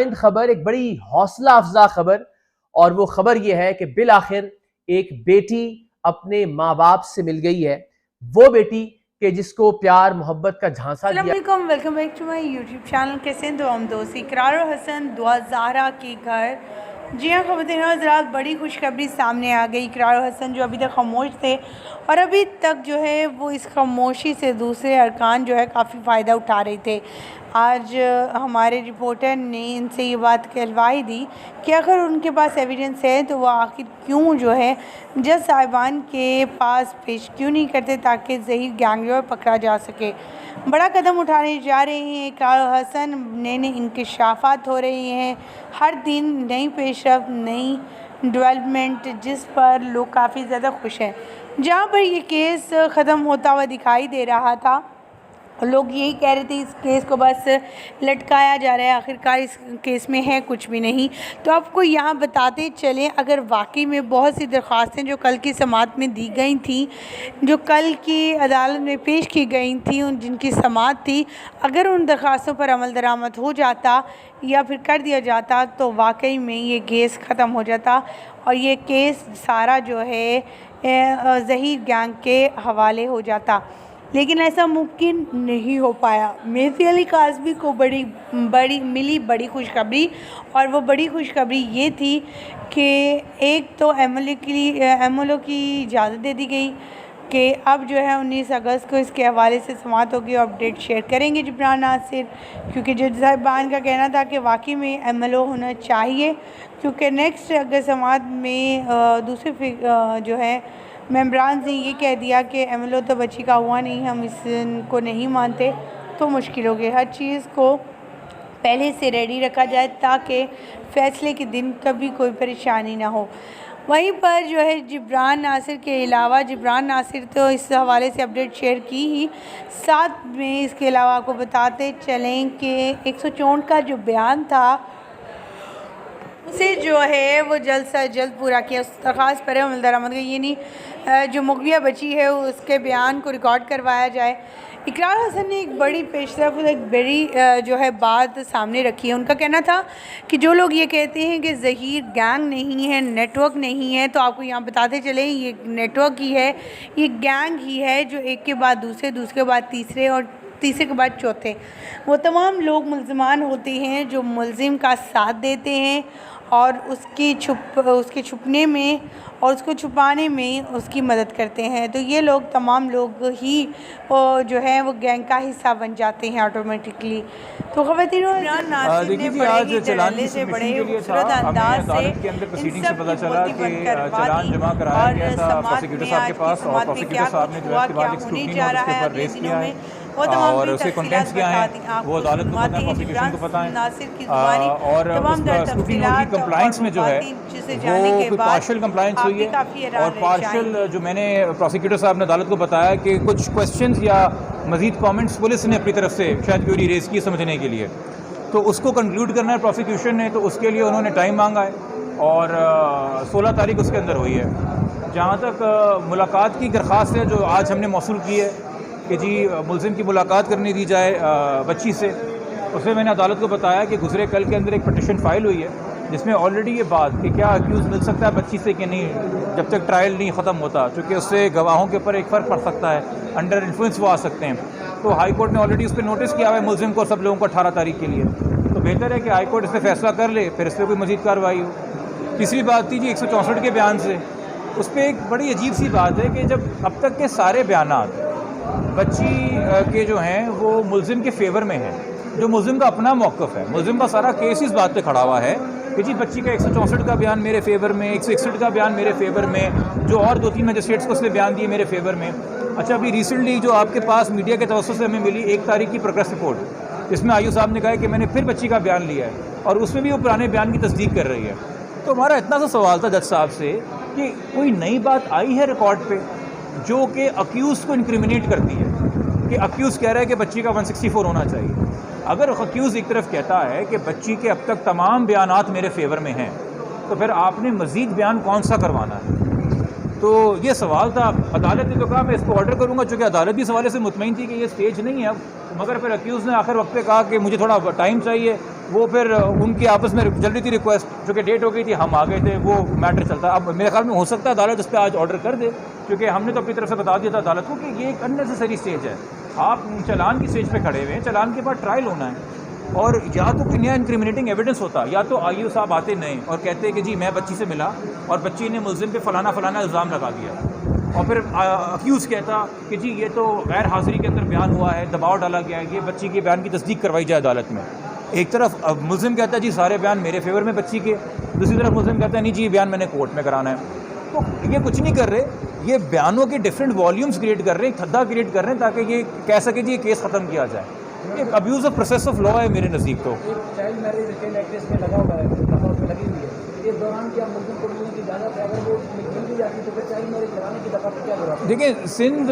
आइंद खबर, एक बड़ी हौसला अफजा खबर, और वो खबर ये है कि बिल आखिर एक बेटी अपने माँ बाप से मिल गई है। वो बेटी कि जिसको प्यार मोहब्बत का झांसा दिया। Welcome back to my YouTube channel. कैसे हैं हम दोस्त? इकरार और हसन दुआ ज़हरा के घर। जी हाँ ख़वातीन हज़रात, बड़ी खुशखबरी सामने आ गई। इकरार और हसन जो अभी तक खामोश थे और अभी तक जो है वो इस खामोशी से दूसरे अरकान जो है काफ़ी फ़ायदा उठा रहे थे। आज हमारे रिपोर्टर ने इनसे ये बात कहलवाई दी कि अगर उनके पास एविडेंस है तो वह आखिर क्यों जो है जज साहिबान के पास पेश क्यों नहीं करते ताकि ज़हीर गैंग पकड़ा जा सके। बड़ा कदम उठाने जा रहे हैं इकरार और हसन। नए इंकशाफात हो रहे हैं, हर दिन नई पेशरफ, नई डेवलपमेंट, जिस पर लोग काफ़ी ज़्यादा खुश हैं। जहाँ पर ये केस ख़त्म होता हुआ दिखाई दे रहा था, लोग यही कह रहे थे इस केस को बस लटकाया जा रहा है, आखिरकार इस केस में है कुछ भी नहीं। तो आपको यहाँ बताते चलें, अगर वाकई में बहुत सी दरख्वास्तें जो कल की समाअत में दी गई थी, जो कल की अदालत में पेश की गई थी, उन जिनकी समाअत थी, अगर उन दरख्वास्तों पर अमल दरामद हो जाता या फिर कर दिया जाता तो वाकई में ये केस ख़त्म हो जाता और ये केस सारा जो है ज़हीर गैंग के हवाले हो जाता। लेकिन ऐसा मुमकिन नहीं हो पाया। मेहदी अली काज़मी को बड़ी मिली बड़ी खुशखबरी, और वो बड़ी खुशखबरी ये थी कि एक तो एमएलओ की इजाज़त दे दी गई कि अब जो है 19 अगस्त को इसके हवाले से समाअत होगी और अपडेट शेयर करेंगे जिब्रान नासिर, क्योंकि जज साहिबान का कहना था कि वाकई में एमएलओ होना चाहिए, क्योंकि नेक्स्ट अगर समाअत में दूसरे जो है मेम्बरान ने ये कह दिया कि एमएलओ तो बच्ची का हुआ नहीं, हम इसको नहीं मानते, तो मुश्किल हो गई। हर चीज़ को पहले से रेडी रखा जाए ताकि फ़ैसले के दिन कभी कोई परेशानी ना हो। वहीं पर जो है जिब्रान नासिर के अलावा, जिब्रान नासिर तो इस हवाले से अपडेट शेयर की ही, साथ में इसके अलावा आपको बताते चलें कि 164 का जो बयान था उसे जो है वो जल्द से जल्द पूरा किया। उस दरख्वास्त पर अमल दरामद का ये नहीं, जो मुगविया बची है उसके बयान को रिकॉर्ड करवाया जाए। इकरार हसन ने एक बड़ी पेशरफ, एक बड़ी जो है बात सामने रखी है। उनका कहना था कि जो लोग ये कहते हैं कि ज़हीर गैंग नहीं है, नेटवर्क नहीं है, तो आपको यहाँ बताते चलें ये नेटवर्क ही है, ये गैंग ही है जो एक के बाद दूसरे, दूसरे के बाद तीसरे और तीसरे के बाद चौथे वो तमाम लोग मुल्ज़िमान होते हैं जो मुल्ज़िम का साथ देते हैं और उसके छुपने में और उसको छुपाने में उसकी मदद करते हैं। तो ये लोग तमाम लोग ही जो है वो गैंग का हिस्सा बन जाते हैं ऑटोमेटिकली। तो ख़वातीन देखिए जी, आज चलान की सबमिशन के लिए था, हमें अदालत के अंदर प्रोसीडिंग से पता चला कि चलान जमा कराया गया था प्रोसिक्यूटर साहब के पास, और प्रोसिक्यूटर साहब ने जो है इसके बाद एक स्क्रूटनी नोटिस के ऊपर रेज़ किया है और उसके कंटेंट्स क्या हैं वो अदालत को पता है, प्रोसिक्यूशन को पता है। और स्क्रूटनी नोट की कंप्लाइंस में जो है वो कोई पार्शियल कंप्लाइंस हुई है, और पार्शियल जो मैंने प्रोसिक्यूटर साहब ने अदालत को बताया कि कुछ क्वेश्चंस या मज़ीद कमेंट्स पुलिस ने अपनी तरफ से शायद क्यूरी रेज़ की समझने के लिए, तो उसको कंक्लूड करना है प्रोसिक्यूशन ने, तो उसके लिए उन्होंने टाइम मांगा है और 16 तारीख उसके अंदर हुई है। जहाँ तक मुलाकात की दरख्वास्त है जो आज हमने मौसूल की है कि जी मुल्ज़िम की मुलाकात करने दी जाए बच्ची से, उसमें मैंने अदालत को बताया कि गुज़रे कल के अंदर एक पटिशन फ़ाइल हुई है जिसमें ऑलरेडी ये बात कि क्या अक्यूज़ मिल सकता है बच्ची से कि नहीं, जब तक ट्रायल नहीं ख़त्म होता, क्योंकि उससे गवाहों के ऊपर एक फ़र्क पड़ सकता है, अंडर इन्फ्लुएंस वो आ सकते हैं। तो हाई कोर्ट ने ऑलरेडी उस पर नोटिस किया हुआ है मुल्ज़िम को, सब लोगों को 18 तारीख के लिए। तो बेहतर है कि हाई कोर्ट इस पर फैसला कर ले, फिर इस पर कोई मज़ीद कार्रवाई हो। तीसरी बात थी जी 164 के बयान से, उस पर एक बड़ी अजीब सी बात है कि जब अब तक के सारे बयानात बच्ची के जो हैं वो मुल्ज़िम के फेवर में है, जो मुल्ज़िम का अपना मौक़िफ़ है, मुल्ज़िम का सारा केस इस बात पे खड़ा हुआ है कि जी बच्ची का 164 का बयान मेरे फेवर में, 161 का बयान मेरे फेवर में, जो और 2-3 मजिस्ट्रेट्स को उसने बयान दिए मेरे फेवर में। अच्छा, अभी रिसेंटली जो आपके पास मीडिया के तवज्जुह से हमें मिली 1 तारीख की प्रोग्रेस रिपोर्ट, जिसमें आयू साहब ने कहा है कि मैंने फिर बच्ची का बयान लिया है और उसमें भी वो पुराने बयान की तस्दीक कर रही है। तो हमारा इतना सा सवाल था जज साहब से कि कोई नई बात आई है रिकॉर्ड पे जो कि अक्यूज़ को इंक्रिमिनेट करती है, कि अक्यूज़ कह रहा है कि बच्ची का 164 होना चाहिए। अगर अक्यूज़ एक तरफ कहता है कि बच्ची के अब तक तमाम बयानात मेरे फेवर में हैं, तो फिर आपने मज़ीद बयान कौन सा करवाना है? तो ये सवाल था। अदालत ने तो कहा मैं इसको ऑर्डर करूँगा, चूँकि अदालत भी इस हवाले से मुतमईन थी कि ये स्टेज नहीं है, अब मगर फिर अक्यूज़ ने आखिर वक्त पे कहा कि मुझे थोड़ा टाइम चाहिए। वो फिर उनकी आपस में जल्दी थी रिक्वेस्ट, जो कि डेट हो गई थी, हम आ गए थे, वो मैटर चलता। अब मेरे ख्याल में हो सकता है अदालत उस पर आज ऑर्डर कर दे, क्योंकि हमने तो अपनी तरफ से बता दिया था अदालत को कि ये एक अननेसेसरी स्टेज है। आप चालान की स्टेज पे खड़े हुए हैं, चालान के बाद ट्रायल होना है, और या तो कोई नया इंक्रिमिनेटिंग एविडेंस होता, या तो आईओ साहब आते नहीं और कहते कि जी मैं बच्ची से मिला और बच्ची ने मुलजिम पे फलाना फलाना इल्ज़ाम लगा दिया, और फिर अक्यूज़ कहता कि जी ये तो गैर हाज़िरी के अंदर बयान हुआ है, दबाव डाला गया है, ये बच्ची के बयान की तस्दीक करवाई जाए अदालत में। एक तरफ मुलजिम कहता है जी सारे बयान मेरे फेवर में बच्ची के, दूसरी तरफ मुलजिम कहता है नहीं जी ये बयान मैंने कोर्ट में कराना है। तो ये कुछ नहीं कर रहे, ये बयानों के डिफरेंट वॉल्यूम्स क्रिएट कर रहे हैं, एक थद्दा क्रिएट कर रहे हैं ताकि ये कह सके जी ये केस ख़त्म किया जाए। एक abuse of process of law है मेरे नज़दीक। तो चाइल्ड मैरिज रिटेल एक्ट इसमें लगा हुआ है, उसमें लगी हुई है, इस दौरान क्या मुलजिम को मिलने की इजाज़त है? अगर वो मिल भी जाती तो फिर चाइल्ड मैरिज कराने की दफ़ा क्या जरूरत है? देखिए, Sindh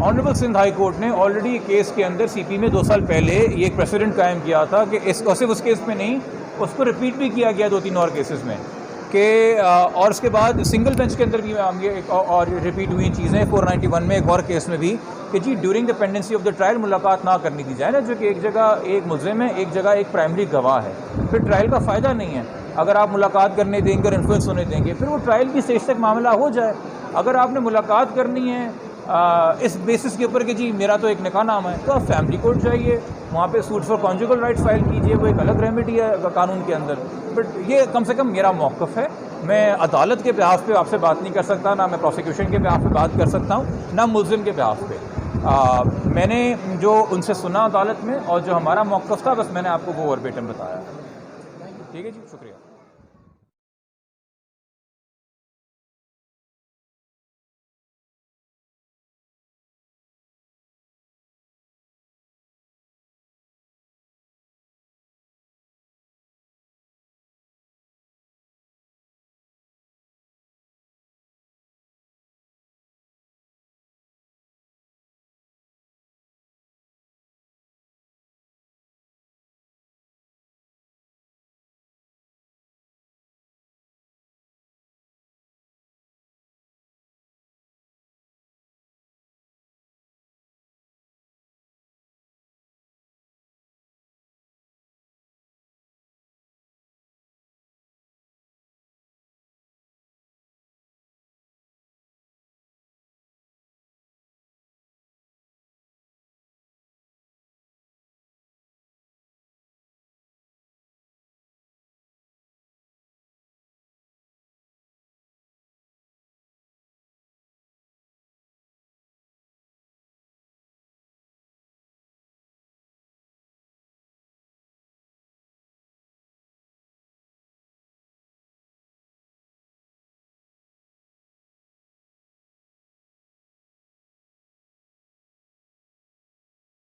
honourable Sindh high court ने ऑलरेडी केस के अंदर सीपी में 2 साल पहले ये एक प्रेसिडेंट कायम किया था कि सिर्फ उस केस में नहीं, उसको रिपीट भी किया गया 2-3 और केसेस में कि और उसके बाद सिंगल बेंच के अंदर भी ये और रिपीट हुई चीज़ें 491 में एक और केस में भी कि जी during the pendency of the trial मुलाकात ना करनी दी जाए ना, जो कि एक जगह एक मुलजिम है, एक जगह एक प्राइमरी गवाह है, फिर ट्रायल का फ़ायदा नहीं है। अगर आप मुलाकात करने देंगे और इन्फ्लुएंस होने देंगे, फिर वो ट्रायल की स्टेज तक मामला हो जाए। अगर आपने मुलाकात करनी है इस बेसिस के ऊपर कि जी मेरा तो एक निकाह नामा है, तो आप फैमिली कोर्ट जाइए, वहाँ पे suit for conjugal rights file कीजिए, वो एक अलग रेमेडी है कानून के अंदर। बट ये कम से कम मेरा मौक़िफ़ है। मैं अदालत के बिहाफ पे आपसे बात नहीं कर सकता, ना मैं प्रोसिक्यूशन के बिहाफ पे बात कर सकता हूँ, ना मुलजिम के बिहाफ पे। मैंने जो उनसे सुना अदालत में और जो हमारा मौक़िफ़ था, बस मैंने आपको वो वर्बेटम बताया। ठीक है जी, शुक्रिया।